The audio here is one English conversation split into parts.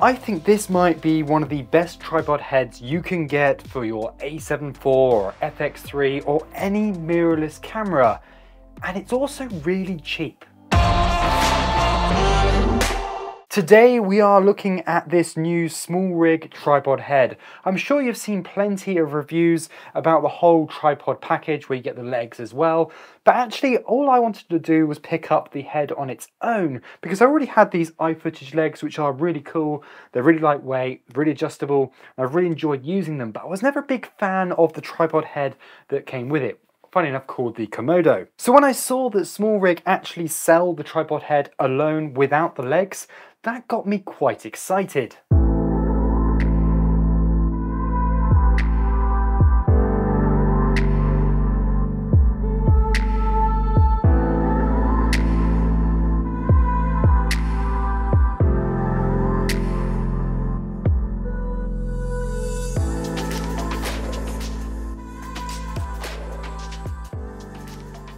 I think this might be one of the best tripod heads you can get for your A7 IV or FX3 or any mirrorless camera, and it's also really cheap. Today we are looking at this new SmallRig tripod head. I'm sure you've seen plenty of reviews about the whole tripod package where you get the legs as well, but actually all I wanted to do was pick up the head on its own because I already had these iFootage legs which are really cool, they're really lightweight, really adjustable, and I've really enjoyed using them, but I was never a big fan of the tripod head that came with it. Funny enough, called the Komodo. So when I saw that SmallRig actually sell the tripod head alone without the legs, that got me quite excited.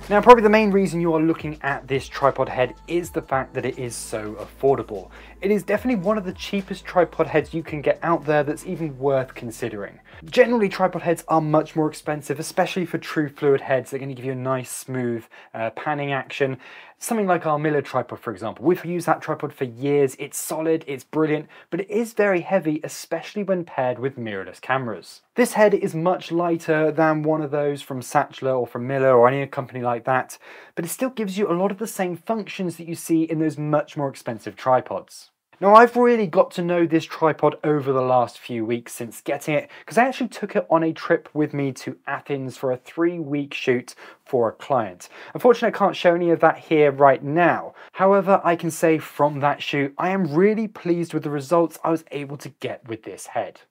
Now, probably the main reason you are looking at this tripod head is the fact that it is so affordable. It is definitely one of the cheapest tripod heads you can get out there that's even worth considering. Generally, tripod heads are much more expensive, especially for true fluid heads. They're going to give you a nice, smooth panning action. Something like our Miller tripod, for example. We've used that tripod for years. It's solid, it's brilliant, but it is very heavy, especially when paired with mirrorless cameras. This head is much lighter than one of those from Sachtler or from Miller or any company like that, but it still gives you a lot of the same functions that you see in those much more expensive tripods. Now, I've really got to know this tripod over the last few weeks since getting it, because I actually took it on a trip with me to Athens for a 3-week shoot for a client. Unfortunately, I can't show any of that here right now. However, I can say from that shoot, I am really pleased with the results I was able to get with this head.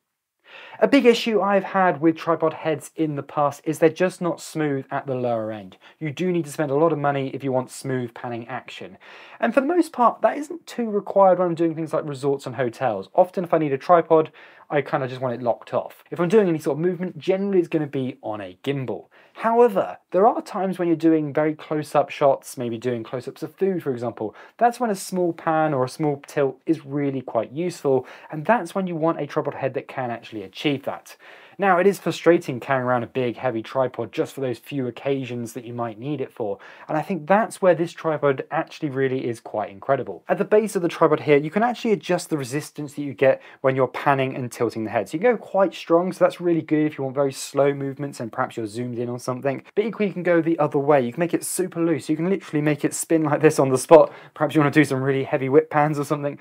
A big issue I've had with tripod heads in the past is they're just not smooth at the lower end. You do need to spend a lot of money if you want smooth panning action. And for the most part, that isn't too required when I'm doing things like resorts and hotels. Often if I need a tripod, I kind of just want it locked off. If I'm doing any sort of movement, generally it's going to be on a gimbal. However, there are times when you're doing very close-up shots, maybe doing close-ups of food, for example. That's when a small pan or a small tilt is really quite useful, and that's when you want a tripod head that can actually achieve that. Now, it is frustrating carrying around a big, heavy tripod just for those few occasions that you might need it for, and I think that's where this tripod actually really is quite incredible. At the base of the tripod here, you can actually adjust the resistance that you get when you're panning and tilting the head. So you can go quite strong, so that's really good if you want very slow movements and perhaps you're zoomed in on something. But equally, you can go the other way. You can make it super loose. You can literally make it spin like this on the spot. Perhaps you want to do some really heavy whip pans or something.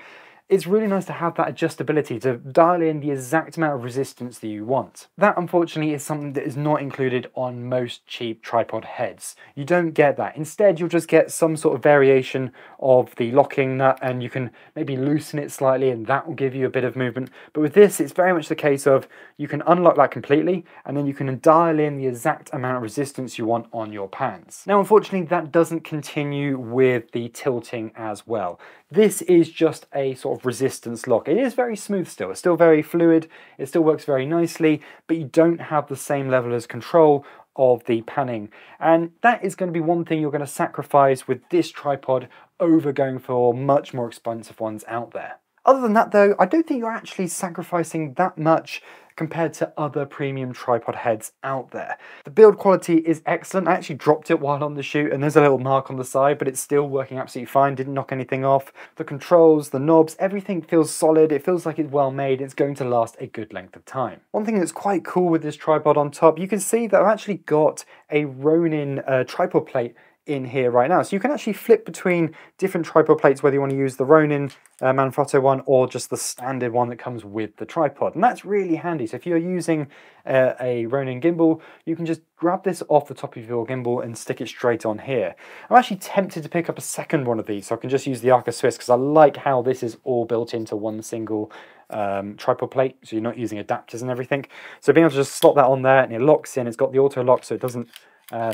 It's really nice to have that adjustability to dial in the exact amount of resistance that you want. That, unfortunately, is something that is not included on most cheap tripod heads. You don't get that. Instead, you'll just get some sort of variation of the locking nut, and you can maybe loosen it slightly, and that will give you a bit of movement. But with this, it's very much the case of you can unlock that completely, and then you can dial in the exact amount of resistance you want on your pans. Now, unfortunately, that doesn't continue with the tilting as well. This is just a sort of resistance lock. It is very smooth still, it's still very fluid, it still works very nicely, but you don't have the same level of control of the panning. And that is going to be one thing you're going to sacrifice with this tripod over going for much more expensive ones out there. Other than that though, I don't think you're actually sacrificing that much compared to other premium tripod heads out there. The build quality is excellent. I actually dropped it while on the shoot and there's a little mark on the side, but it's still working absolutely fine, didn't knock anything off. The controls, the knobs, everything feels solid. It feels like it's well made. It's going to last a good length of time. One thing that's quite cool with this tripod on top, you can see that I've actually got a Ronin tripod plate in here right now. So you can actually flip between different tripod plates, whether you want to use the Ronin Manfrotto one or just the standard one that comes with the tripod. And that's really handy. So if you're using a Ronin gimbal, you can just grab this off the top of your gimbal and stick it straight on here. I'm actually tempted to pick up a second one of these so I can just use the Arca Swiss because I like how this is all built into one single tripod plate, so you're not using adapters and everything. So being able to just slot that on there and it locks in, it's got the auto lock so it doesn't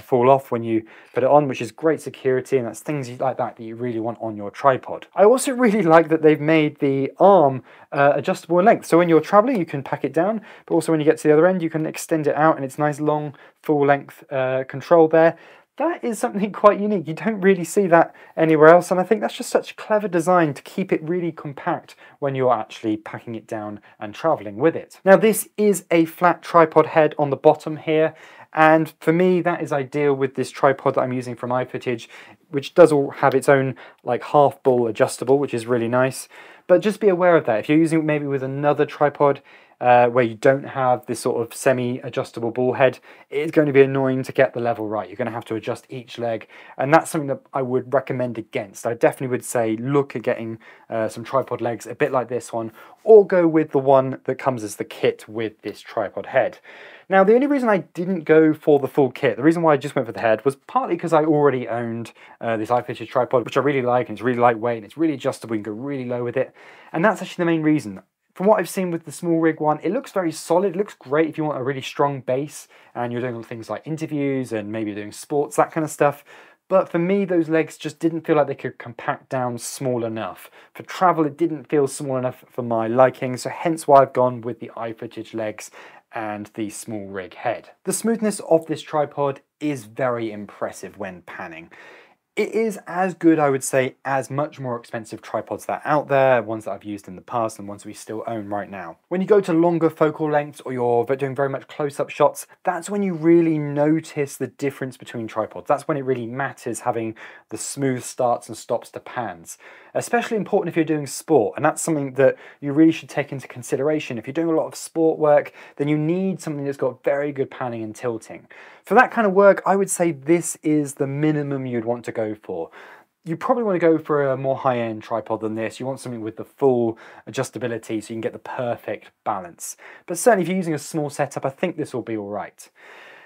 fall off when you put it on, which is great security, and that's things like that that you really want on your tripod. I also really like that they've made the arm adjustable in length, so when you're traveling you can pack it down, but also when you get to the other end you can extend it out and it's nice long full length control there. That is something quite unique. You don't really see that anywhere else, and I think that's just such a clever design to keep it really compact when you're actually packing it down and traveling with it. Now, this is a flat tripod head on the bottom here, and for me that is ideal with this tripod that I'm using from iFootage, which does all have its own like half ball adjustable, which is really nice. But just be aware of that. If you're using it maybe with another tripod where you don't have this sort of semi-adjustable ball head, it is going to be annoying to get the level right. You're going to have to adjust each leg, and that's something that I would recommend against. I definitely would say look at getting some tripod legs a bit like this one, or go with the one that comes as the kit with this tripod head. Now, the only reason I didn't go for the full kit, the reason why I just went for the head, was partly because I already owned this iFootage tripod, which I really like, and it's really lightweight, and it's really adjustable, you can go really low with it, and that's actually the main reason. From what I've seen with the SmallRig one, it looks very solid, it looks great if you want a really strong base, and you're doing things like interviews, and maybe doing sports, that kind of stuff. But for me, those legs just didn't feel like they could compact down small enough. For travel, it didn't feel small enough for my liking, so hence why I've gone with the iFootage legs and the SmallRig head. The smoothness of this tripod is very impressive when panning. It is as good, I would say, as much more expensive tripods that are out there, ones that I've used in the past and ones we still own right now. When you go to longer focal lengths or you're doing very much close-up shots, that's when you really notice the difference between tripods. That's when it really matters having the smooth starts and stops to pans. Especially important if you're doing sport, and that's something that you really should take into consideration. If you're doing a lot of sport work, then you need something that's got very good panning and tilting. For that kind of work, I would say this is the minimum you'd want to go for. You probably want to go for a more high-end tripod than this. You want something with the full adjustability so you can get the perfect balance. But certainly if you're using a small setup, I think this will be all right.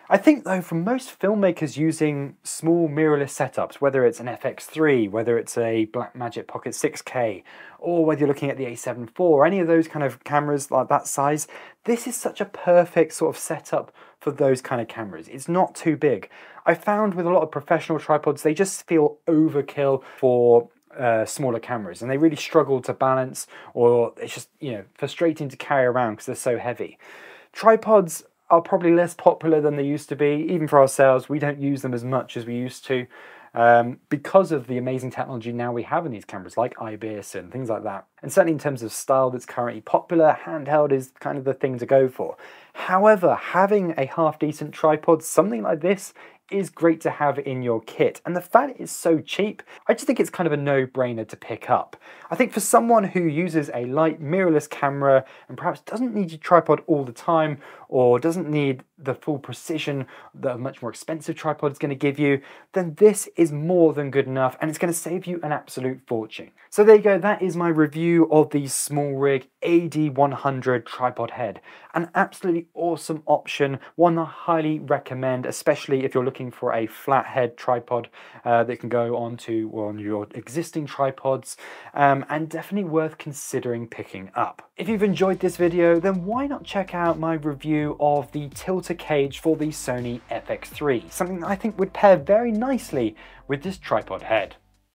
I think though, for most filmmakers using small mirrorless setups, whether it's an FX3, whether it's a Blackmagic Pocket 6K, or whether you're looking at the A7iv, any of those kind of cameras like that size, this is such a perfect sort of setup for those kind of cameras. It's not too big. I found with a lot of professional tripods, they just feel overkill for smaller cameras, and they really struggle to balance, or it's just, you know, frustrating to carry around because they're so heavy. Tripods are probably less popular than they used to be. Even for ourselves, we don't use them as much as we used to because of the amazing technology now we have in these cameras like IBIS and things like that. And certainly in terms of style that's currently popular, handheld is kind of the thing to go for. However, having a half-decent tripod, something like this, is great to have in your kit, and the fact it's so cheap, I just think it's kind of a no-brainer to pick up. I think for someone who uses a light mirrorless camera and perhaps doesn't need your tripod all the time, or doesn't need the full precision that a much more expensive tripod is going to give you, then this is more than good enough, and it's going to save you an absolute fortune. So there you go, that is my review of the SmallRig AD100 tripod head. An absolutely awesome option, one I highly recommend, especially if you're looking for a flat head tripod that can go on your existing tripods, and definitely worth considering picking up. If you've enjoyed this video, then why not check out my review of the tilter cage for the Sony FX3, something that I think would pair very nicely with this tripod head.